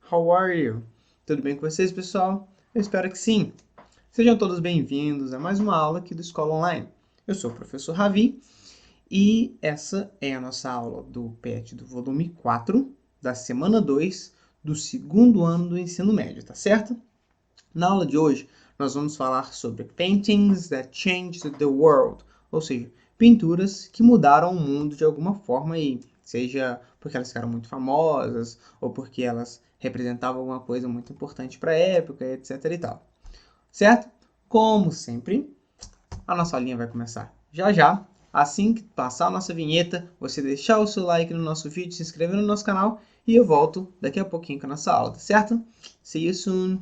How are you? Tudo bem com vocês, pessoal? Eu espero que sim. Sejam todos bem-vindos a mais uma aula aqui do Escola Online. Eu sou o professor Ravi e essa é a nossa aula do PET do volume 4, da semana 2, do segundo ano do ensino médio, tá certo? Na aula de hoje, nós vamos falar sobre Paintings that Changed the World, ou seja, pinturas que mudaram o mundo de alguma forma aí, seja porque elas ficaram muito famosas ou porque elas representavam alguma coisa muito importante para a época, etc e tal. Certo? Como sempre, a nossa aulinha vai começar já já. Assim que passar a nossa vinheta, você deixar o seu like no nosso vídeo, se inscrever no nosso canal e eu volto daqui a pouquinho com a nossa aula, tá certo? See you soon!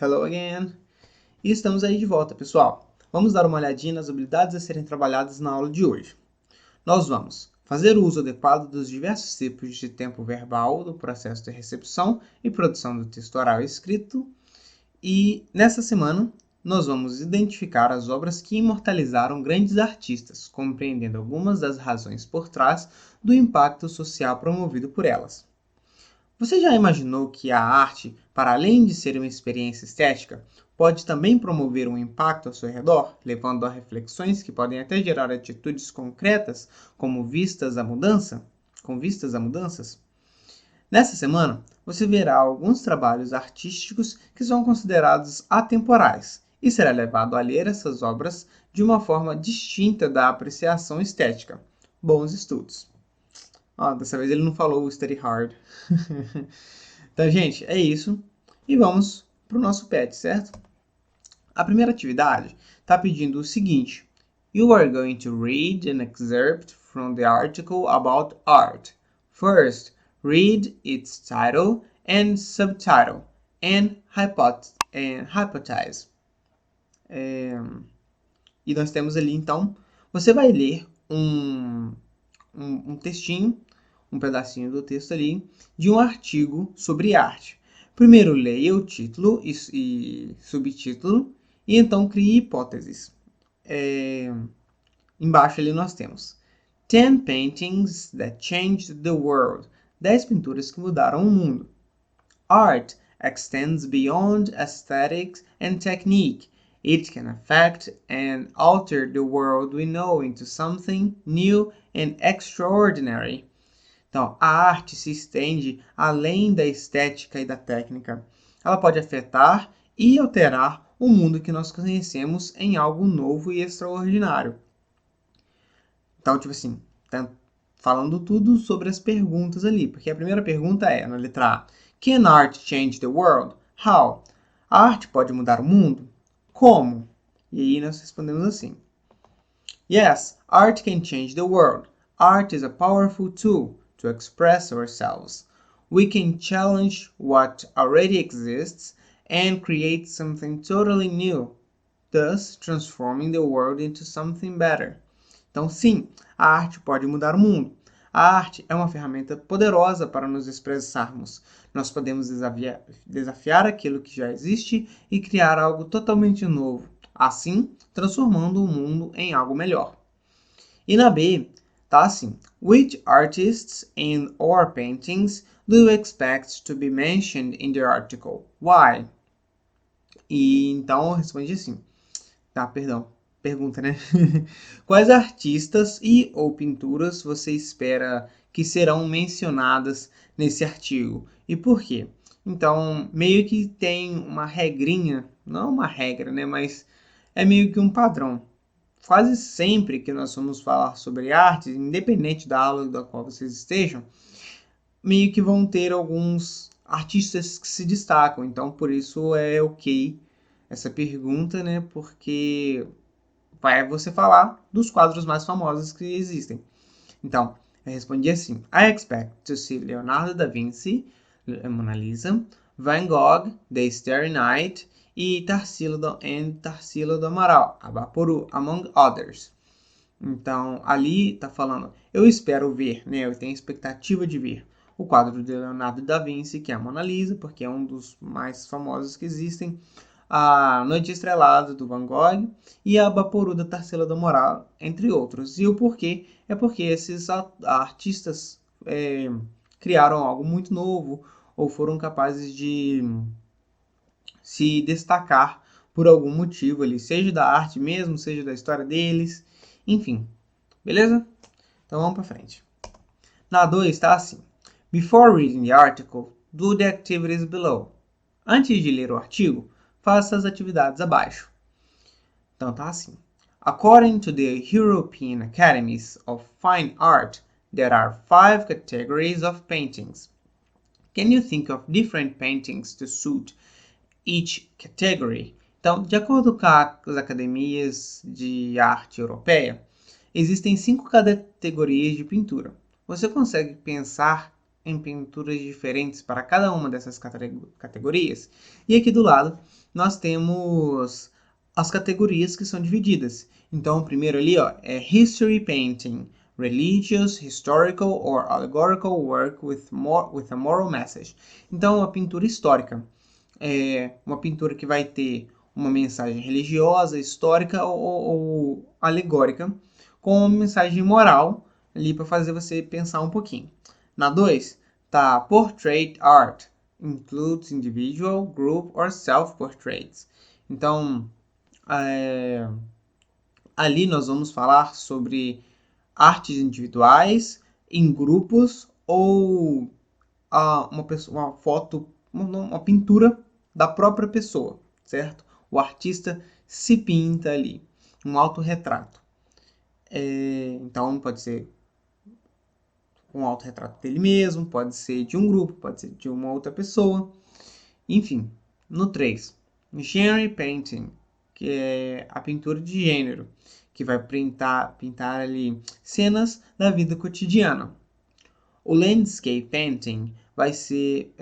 Hello again! E estamos aí de volta, pessoal. Vamos dar uma olhadinha nas habilidades a serem trabalhadas na aula de hoje. Nós vamos fazer o uso adequado dos diversos tipos de tempo verbal do processo de recepção e produção do texto oral e escrito. E nessa semana, nós vamos identificar as obras que imortalizaram grandes artistas, compreendendo algumas das razões por trás do impacto social promovido por elas. Você já imaginou que a arte, para além de ser uma experiência estética, pode também promover um impacto ao seu redor, levando a reflexões que podem até gerar atitudes concretas, com vistas à mudanças? Nessa semana, você verá alguns trabalhos artísticos que são considerados atemporais e será levado a ler essas obras de uma forma distinta da apreciação estética. Bons estudos! Dessa vez ele não falou study hard. Então, gente, é isso. E vamos para o nosso PET, certo? A primeira atividade está pedindo o seguinte. You are going to read an excerpt from the article about art. First, read its title and subtitle and hypothesize. E nós temos ali, então, você vai ler um textinho, um pedacinho do texto ali, de um artigo sobre arte. Primeiro leia o título e subtítulo, e então crie hipóteses. Embaixo ali nós temos 10 paintings that changed the world. 10 pinturas que mudaram o mundo. Art extends beyond aesthetics and technique. It can affect and alter the world we know into something new and extraordinary. Então, a arte se estende além da estética e da técnica. Ela pode afetar e alterar o mundo que nós conhecemos em algo novo e extraordinário. Então, tipo assim, tá falando tudo sobre as perguntas ali, porque a primeira pergunta é, na letra A, Can art change the world? How? A arte pode mudar o mundo? Como? E aí nós respondemos assim. Yes, art can change the world. Art is a powerful tool to express ourselves. We can challenge what already exists and create something totally new, thus transforming the world into something better. Então, sim, a arte pode mudar o mundo. A arte é uma ferramenta poderosa para nos expressarmos. Nós podemos desafiar aquilo que já existe e criar algo totalmente novo, assim transformando o mundo em algo melhor. E na B, tá assim. Which artists and or paintings do you expect to be mentioned in the article? Why? E então responde assim. Pergunta, né? Quais artistas e ou pinturas você espera que serão mencionadas nesse artigo? E por quê? Então, meio que tem uma regrinha, não uma regra, né? Mas é meio que um padrão. Quase sempre que nós vamos falar sobre arte, independente da aula da qual vocês estejam, meio que vão ter alguns artistas que se destacam. Então, por isso é ok essa pergunta, né? Porque vai você falar dos quadros mais famosos que existem. Então, eu respondi assim. I expect to see Leonardo da Vinci, Mona Lisa, Van Gogh, The Starry Night e Tarsila do Amaral, Abaporu, among others. Então, ali está falando, eu espero ver, né? Eu tenho expectativa de ver o quadro de Leonardo da Vinci, que é a Mona Lisa, porque é um dos mais famosos que existem, a Noite Estrelada, do Van Gogh, e a Vaporu, da Tarsila do Amaral, entre outros. E o porquê? É porque esses artistas criaram algo muito novo, ou foram capazes de se destacar por algum motivo ali, seja da arte mesmo, seja da história deles, enfim. Beleza? Então vamos para frente. Na 2 está assim. Before reading the article, do the activities below. Antes de ler o artigo, faça as atividades abaixo. Então tá assim. According to the European Academies of Fine Art, there are 5 categories of paintings. Can you think of different paintings to suit each category? Então, de acordo com as academias de arte europeia, existem 5 categorias de pintura. Você consegue pensar em pinturas diferentes para cada uma dessas categorias? E aqui do lado nós temos as categorias que são divididas. Então, o primeiro ali é History Painting, Religious, Historical or Allegorical Work with a Moral Message. Então, a pintura histórica é uma pintura que vai ter uma mensagem religiosa, histórica ou alegórica, com uma mensagem moral ali para fazer você pensar um pouquinho. Na 2, tá Portrait Art, includes individual, group or self-portraits. Então, ali nós vamos falar sobre artes individuais, em grupos ou uma foto, uma pintura da própria pessoa, certo? O artista se pinta ali, um autorretrato. Então pode ser um autorretrato dele mesmo, pode ser de um grupo, pode ser de uma outra pessoa. Enfim, no 3, Genre Painting, que é a pintura de gênero, que vai pintar ali cenas da vida cotidiana. O Landscape Painting vai ser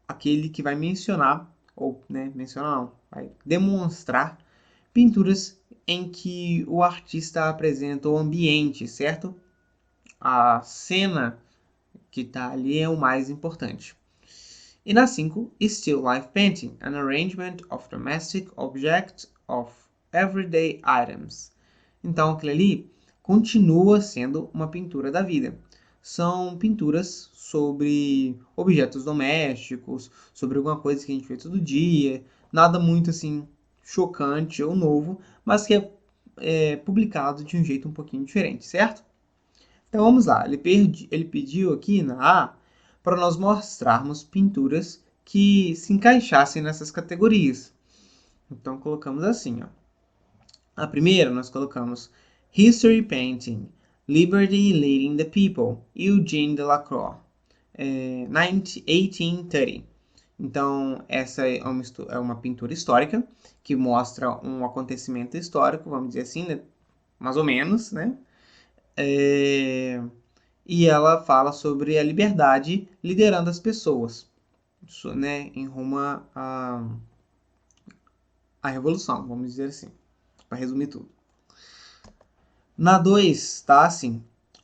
aquele que vai mencionar, ou mencionar não, vai demonstrar pinturas em que o artista apresenta o ambiente, certo? A cena que está ali é o mais importante. E na 5, Still Life Painting, an arrangement of domestic objects of everyday items. Então aquilo ali continua sendo uma pintura da vida. São pinturas sobre objetos domésticos, sobre alguma coisa que a gente vê todo dia, nada muito assim chocante ou novo, mas que é publicado de um jeito um pouquinho diferente, certo? Então vamos lá, ele pediu aqui na A para nós mostrarmos pinturas que se encaixassem nessas categorias. Então colocamos assim, ó. A primeira nós colocamos History Painting, Liberty Leading the People, Eugene Delacroix, 1830. Então, essa é uma pintura histórica que mostra um acontecimento histórico, vamos dizer assim, né? Mais ou menos, né? E ela fala sobre a liberdade liderando as pessoas, né? Em rumo à revolução, vamos dizer assim, para resumir tudo. Na 2, tá assim,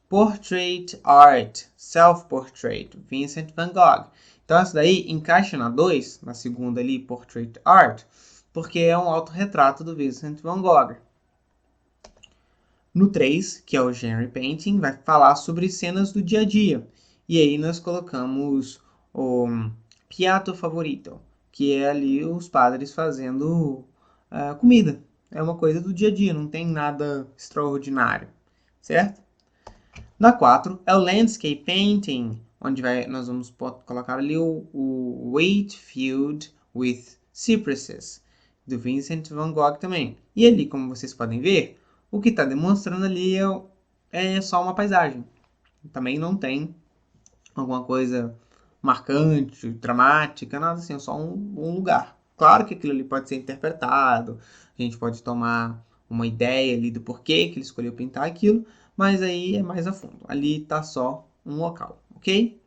Portrait Art, Self-Portrait, Vincent van Gogh. Então essa daí encaixa na 2, na segunda ali, Portrait Art, porque é um autorretrato do Vincent van Gogh. No 3, que é o Genre Painting, vai falar sobre cenas do dia a dia. E aí nós colocamos o Piatto Favorito, que é ali os padres fazendo comida. É uma coisa do dia a dia, não tem nada extraordinário, certo? Na 4 é o Landscape Painting, onde nós vamos colocar ali o Wakefield with Cypresses, do Vincent van Gogh também. E ali, como vocês podem ver, o que está demonstrando ali é só uma paisagem. Também não tem alguma coisa marcante, dramática, nada assim, é só um lugar. Claro que aquilo ali pode ser interpretado, a gente pode tomar uma ideia ali do porquê que ele escolheu pintar aquilo, mas aí é mais a fundo. Ali está só um local, ok?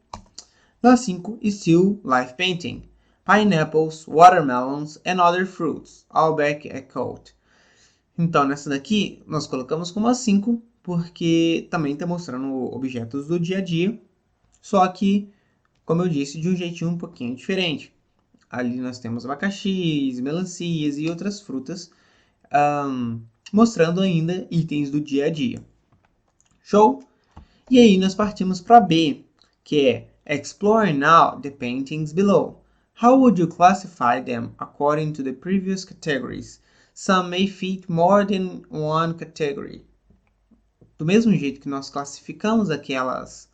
Na 5, Still Life Painting. Pineapples, watermelons and other fruits, Albrecht Eckhout. Então, nessa daqui, nós colocamos como a 5, porque também está mostrando objetos do dia a dia, só que, como eu disse, de um jeitinho um pouquinho diferente. Ali nós temos abacaxis, melancias e outras frutas, um, mostrando ainda itens do dia a dia. Show? E aí nós partimos para B, que é Explore now the paintings below. How would you classify them according to the previous categories? Some may fit more than one category. Do mesmo jeito que nós classificamos aquelas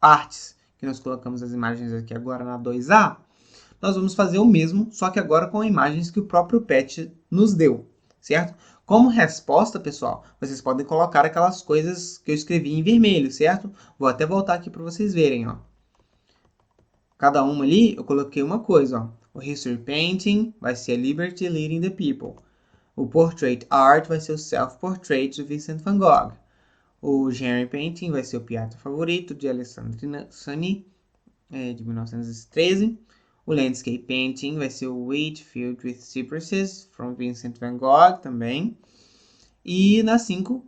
artes que nós colocamos as imagens aqui agora na 2A, nós vamos fazer o mesmo, só que agora com imagens que o próprio Pet nos deu, certo? Como resposta, pessoal, vocês podem colocar aquelas coisas que eu escrevi em vermelho, certo? Vou até voltar aqui para vocês verem, ó. Cada uma ali, eu coloquei uma coisa, ó. O History Painting vai ser a Liberty Leading the People. O Portrait Art vai ser o Self-Portrait de Vincent van Gogh. O Genre Painting vai ser o Piatto Favorito de Alessandro Sani, de 1913. O Landscape Painting vai ser o Wheat Filled with Cypresses, from Vincent van Gogh também. E na 5,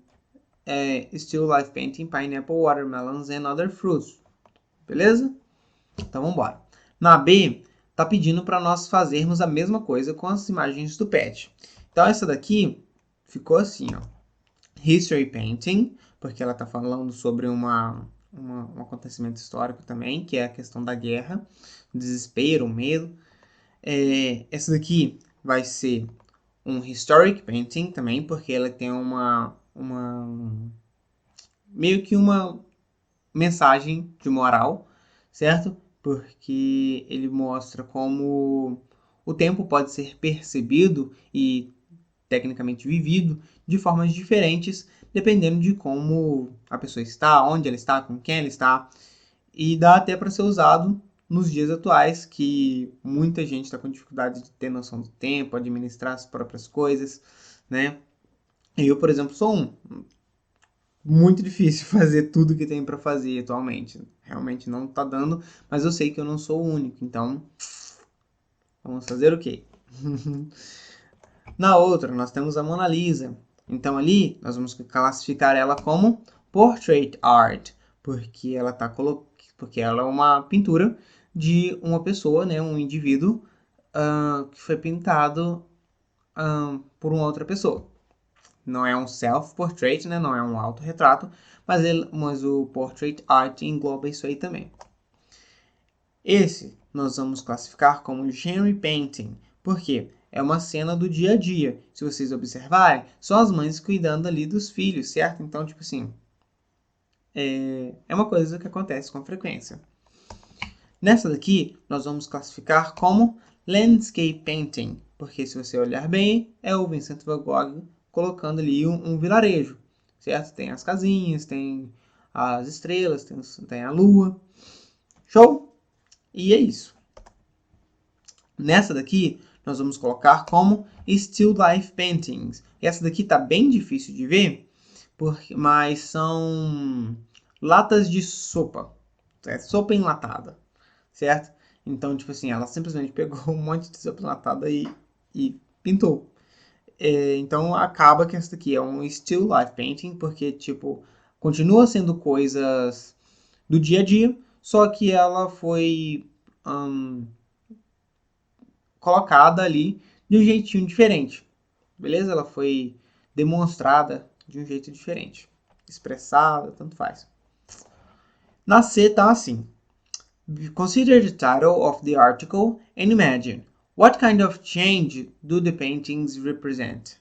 Still Life Painting, Pineapple, Watermelons and Other Fruits. Beleza? Então vamos embora. Na B, tá pedindo para nós fazermos a mesma coisa com as imagens do Pet. Então essa daqui ficou assim, ó. History Painting, porque ela tá falando sobre um acontecimento histórico também, que é a questão da guerra, o desespero, o medo. Essa daqui vai ser um Historic Painting também, porque ela tem meio que uma mensagem de moral, certo? Porque ele mostra como o tempo pode ser percebido e tecnicamente vivido de formas diferentes, dependendo de como a pessoa está, onde ela está, com quem ela está, e dá até para ser usado nos dias atuais, que muita gente está com dificuldade de ter noção do tempo, administrar as próprias coisas, né? Eu, por exemplo, sou muito difícil fazer tudo que tem para fazer atualmente. Realmente não está dando, mas eu sei que eu não sou o único, então vamos fazer o quê? Na outra, nós temos a Mona Lisa. Então ali, nós vamos classificar ela como Portrait Art, porque porque ela é uma pintura de uma pessoa, né, um indivíduo que foi pintado por uma outra pessoa. Não é um self-portrait, né, não é um autorretrato, mas o Portrait Art engloba isso aí também. Esse nós vamos classificar como Genre Painting, porque é uma cena do dia a dia. Se vocês observarem, são as mães cuidando ali dos filhos, certo? Então, tipo assim, é uma coisa que acontece com frequência. Nessa daqui, nós vamos classificar como Landscape Painting, porque se você olhar bem, é o Vincent van Gogh colocando ali um vilarejo, certo? Tem as casinhas, tem as estrelas, tem a lua. Show? E é isso. Nessa daqui, nós vamos colocar como Still Life Paintings. Essa daqui tá bem difícil de ver, mas são latas de sopa. É sopa enlatada, certo? Então, tipo assim, ela simplesmente pegou um monte de sopa enlatada e pintou. Então, acaba que essa daqui é um Still Life Painting, porque, tipo, continua sendo coisas do dia a dia, só que ela foi colocada ali de um jeitinho diferente, beleza? Ela foi demonstrada de um jeito diferente, expressada, tanto faz. Na C tá assim: consider the title of the article and imagine what kind of change do the paintings represent.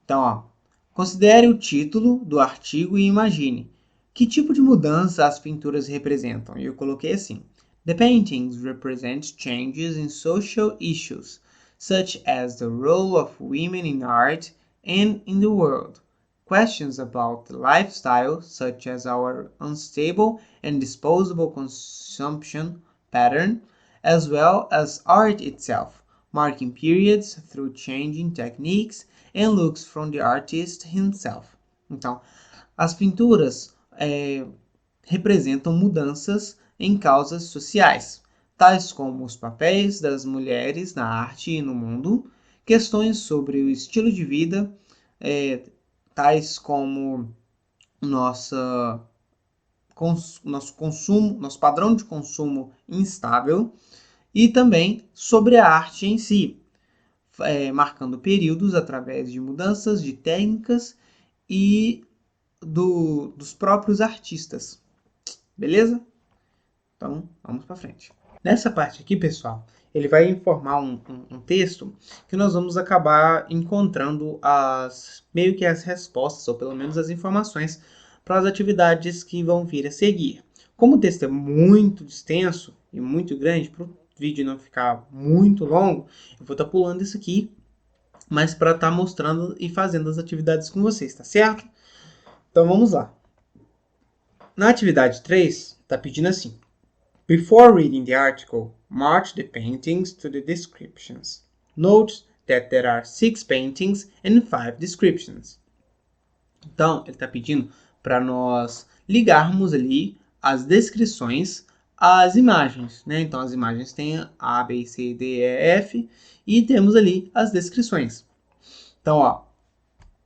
Então, ó, considere o título do artigo e imagine que tipo de mudança as pinturas representam. E eu coloquei assim: The paintings represent changes in social issues, such as the role of women in art and in the world. Questions about the lifestyle, such as our unstable and disposable consumption pattern, as well as art itself, marking periods through changing techniques and looks from the artist himself. Então, as pinturas representam mudanças em causas sociais, tais como os papéis das mulheres na arte e no mundo, questões sobre o estilo de vida, tais como nosso consumo, nosso padrão de consumo instável, e também sobre a arte em si, marcando períodos através de mudanças de técnicas e dos próprios artistas. Beleza? Então, vamos para frente. Nessa parte aqui, pessoal, ele vai informar um texto que nós vamos acabar encontrando meio que as respostas, ou pelo menos as informações, para as atividades que vão vir a seguir. Como o texto é muito extenso e muito grande, para o vídeo não ficar muito longo, eu vou estar pulando isso aqui, mas para estar mostrando e fazendo as atividades com vocês, tá certo? Então vamos lá. Na atividade 3, está pedindo assim: before reading the article, match the paintings to the descriptions. Note that there are 6 paintings and 5 descriptions. Então, ele está pedindo para nós ligarmos ali as descrições às imagens, né? Então, as imagens têm A, B, C, D, E, F e temos ali as descrições. Então, ó,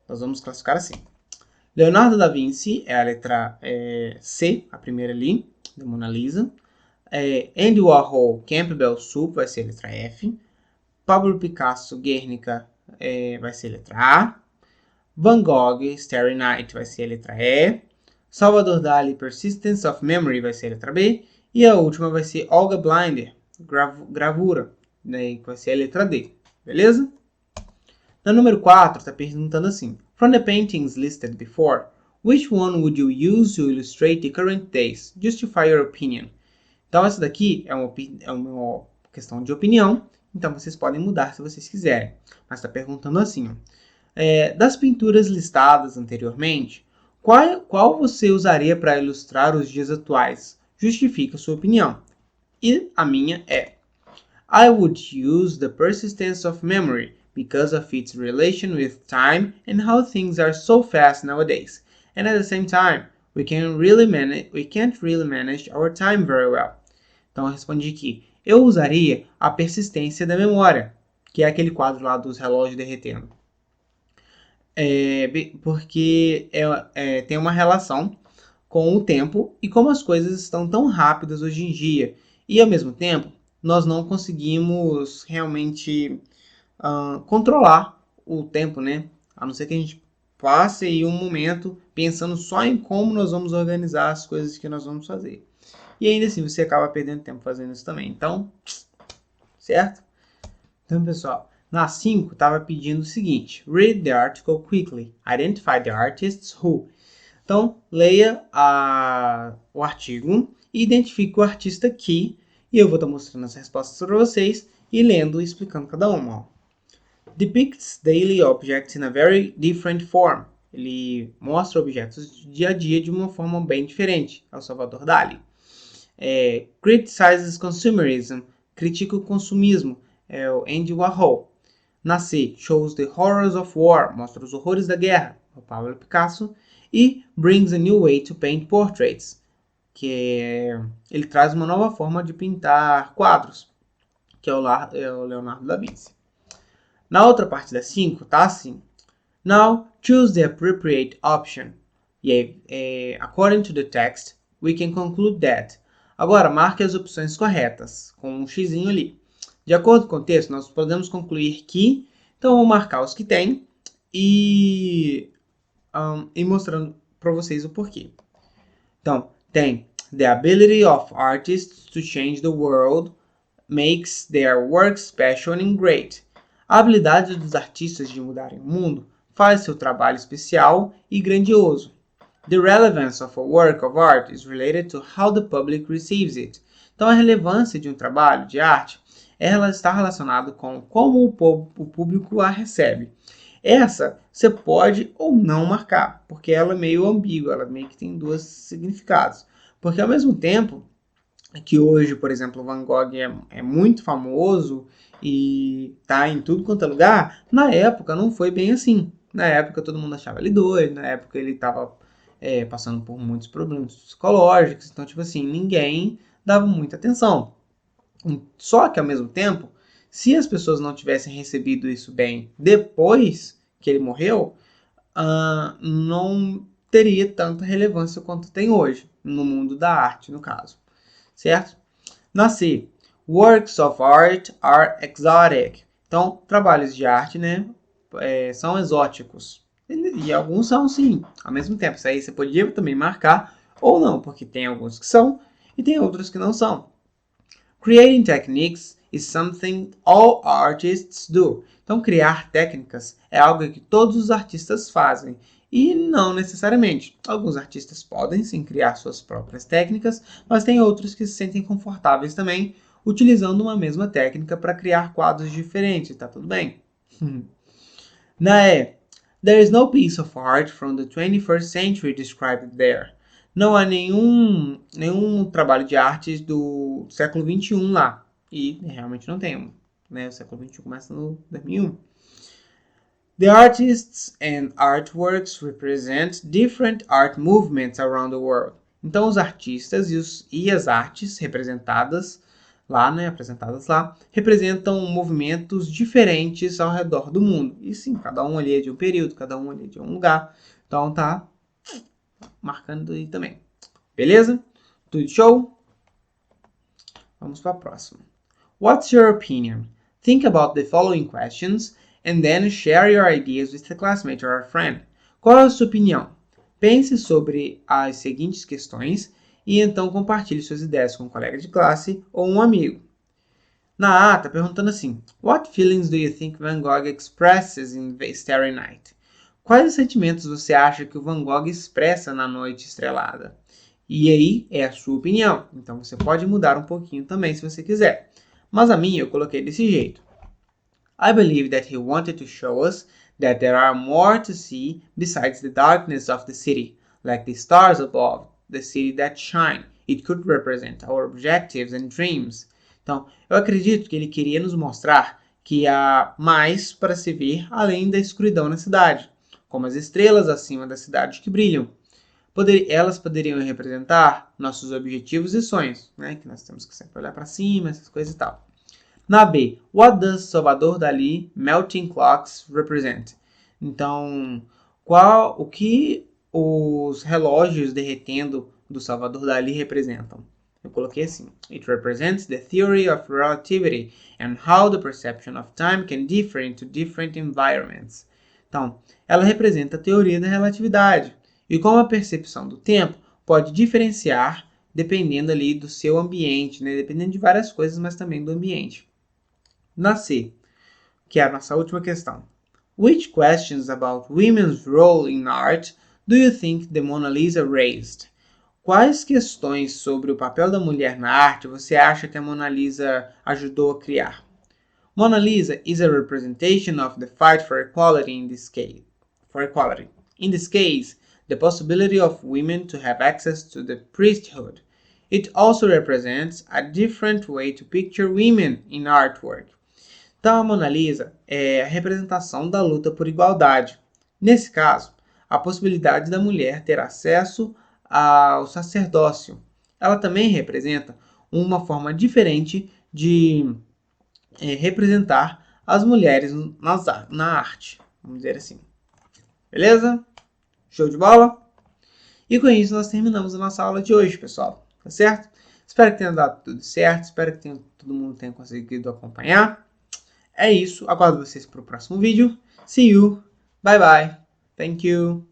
nós vamos classificar assim. Leonardo da Vinci é a letra C, a primeira ali, da Mona Lisa. Andy Warhol, Campbell Soup, vai ser a letra F. Pablo Picasso, Guernica, vai ser a letra A. Van Gogh, Starry Night, vai ser a letra E. Salvador Dali, Persistence of Memory, vai ser a letra B. E a última vai ser Olga Blinder, Gravura, né, que vai ser a letra D. Beleza? Na número 4, está perguntando assim: from the paintings listed before, which one would you use to illustrate the current days? Justify your opinion. Então, essa daqui é uma questão de opinião, então vocês podem mudar se vocês quiserem. Mas está perguntando assim: das pinturas listadas anteriormente, qual você usaria para ilustrar os dias atuais? Justifique a sua opinião. E a minha é: I would use the persistence of memory because of its relation with time and how things are so fast nowadays. And at the same time, we can't really manage our time very well. Então eu respondi aqui: eu usaria a persistência da memória, que é aquele quadro lá dos relógios derretendo. Porque tem uma relação com o tempo e como as coisas estão tão rápidas hoje em dia. E ao mesmo tempo, nós não conseguimos realmente controlar o tempo, né? A não ser que a gente passe aí um momento pensando só em como nós vamos organizar as coisas que nós vamos fazer. E ainda assim, você acaba perdendo tempo fazendo isso também. Então, certo? Então, pessoal, na 5 estava pedindo o seguinte: read the article quickly. Identify the artists who. Então, leia o artigo e identifique o artista que. E eu vou estar mostrando as respostas para vocês e lendo e explicando cada uma. Ó. Depicts daily objects in a very different form. Ele mostra objetos do dia a dia de uma forma bem diferente. É o Salvador Dali. Criticizes consumerism. Critica o consumismo. É o Andy Warhol. Na C, shows the horrors of war. Mostra os horrores da guerra. O Pablo Picasso. E brings a new way to paint portraits. Ele traz uma nova forma de pintar quadros. Que é o Leonardo da Vinci. Na outra parte da 5, tá assim. Now, choose the appropriate option. E aí, according to the text, we can conclude that. Agora, marque as opções corretas, com um xizinho ali. De acordo com o texto, nós podemos concluir que... Então, eu vou marcar os que tem e mostrando para vocês o porquê. Então, tem the ability of artists to change the world makes their work special and great. A habilidade dos artistas de mudarem o mundo faz seu trabalho especial e grandioso. The relevance of a work of art is related to how the public receives it. Então, a relevância de um trabalho de arte está relacionada com como o público a recebe. Essa você pode ou não marcar, porque ela é meio ambígua, ela meio que tem dois significados. Porque ao mesmo tempo que hoje, por exemplo, o Van Gogh é muito famoso e tá em tudo quanto é lugar, na época não foi bem assim. Na época todo mundo achava ele doido, na época ele estava passando por muitos problemas psicológicos, então, tipo assim, ninguém dava muita atenção. Só que, ao mesmo tempo, Se as pessoas não tivessem recebido isso bem depois que ele morreu, não teria tanta relevância quanto tem hoje, no mundo da arte, no caso. Certo? Na C, works of art are exotic. Então, trabalhos de arte, né, são exóticos. E alguns são, sim, ao mesmo tempo. Isso aí você podia também marcar, ou não, porque tem alguns que são e tem outros que não são. Creating techniques is something all artists do. Então, criar técnicas é algo que todos os artistas fazem. E não necessariamente. Alguns artistas podem sim criar suas próprias técnicas, mas tem outros que se sentem confortáveis também utilizando uma mesma técnica para criar quadros diferentes, tá tudo bem? Na E, there is no piece of art from the 21st century described there. Não há nenhum trabalho de arte do século XXI lá. E realmente não tem. Né? O século XXI começa no 2001. The artists and artworks represent different art movements around the world. Então, os artistas e as artes representadas lá, né, apresentadas lá, representam movimentos diferentes ao redor do mundo. E sim, cada um ali é de um período, cada um ali é de um lugar. Então, tá marcando aí também. Beleza? Tudo show? Vamos para a próxima. What's your opinion? Think about the following questions and then share your ideas with a classmate or a friend. Qual é a sua opinião? Pense sobre as seguintes questões e então compartilhe suas ideias com um colega de classe ou um amigo. Na A, está perguntando assim: What feelings do you think Van Gogh expresses in the Starry Night? Quais sentimentos você acha que o Van Gogh expressa na Noite Estrelada? E aí é a sua opinião, então você pode mudar um pouquinho também se você quiser. Mas a minha eu coloquei desse jeito. I believe that he wanted to show us that there are more to see besides the darkness of the city, like the stars above, the city that shine. It could represent our objectives and dreams. Então, eu acredito que ele queria nos mostrar que há mais para se ver além da escuridão na cidade, como as estrelas acima da cidade que brilham. Elas poderiam representar nossos objetivos e sonhos, né? Que nós temos que sempre olhar para cima, essas coisas e tal. Na B, what does Salvador Dalí melting clocks represent? Então, o que os relógios derretendo do Salvador Dalí representam? Eu coloquei assim: It represents the theory of relativity and how the perception of time can differ into different environments. Então, ela representa a teoria da relatividade e como a percepção do tempo pode diferenciar dependendo ali do seu ambiente, né? Dependendo de várias coisas, mas também do ambiente. Na C, que é a nossa última questão. Which questions about women's role in art do you think the Mona Lisa raised? Quais questões sobre o papel da mulher na arte você acha que a Mona Lisa ajudou a criar? Mona Lisa is a representation of the fight for equality in this case. In this case, the possibility of women to have access to the priesthood. It also represents a different way to picture women in artwork. Então, a Mona Lisa é a representação da luta por igualdade. Nesse caso, a possibilidade da mulher ter acesso ao sacerdócio. Ela também representa uma forma diferente de representar as mulheres na arte, vamos dizer assim. Beleza? Show de bola? E com isso nós terminamos a nossa aula de hoje, pessoal. Tá certo? Espero que tenha dado tudo certo, espero que todo mundo tenha conseguido acompanhar. É isso, aguardo vocês para o próximo vídeo. See you, bye bye, thank you.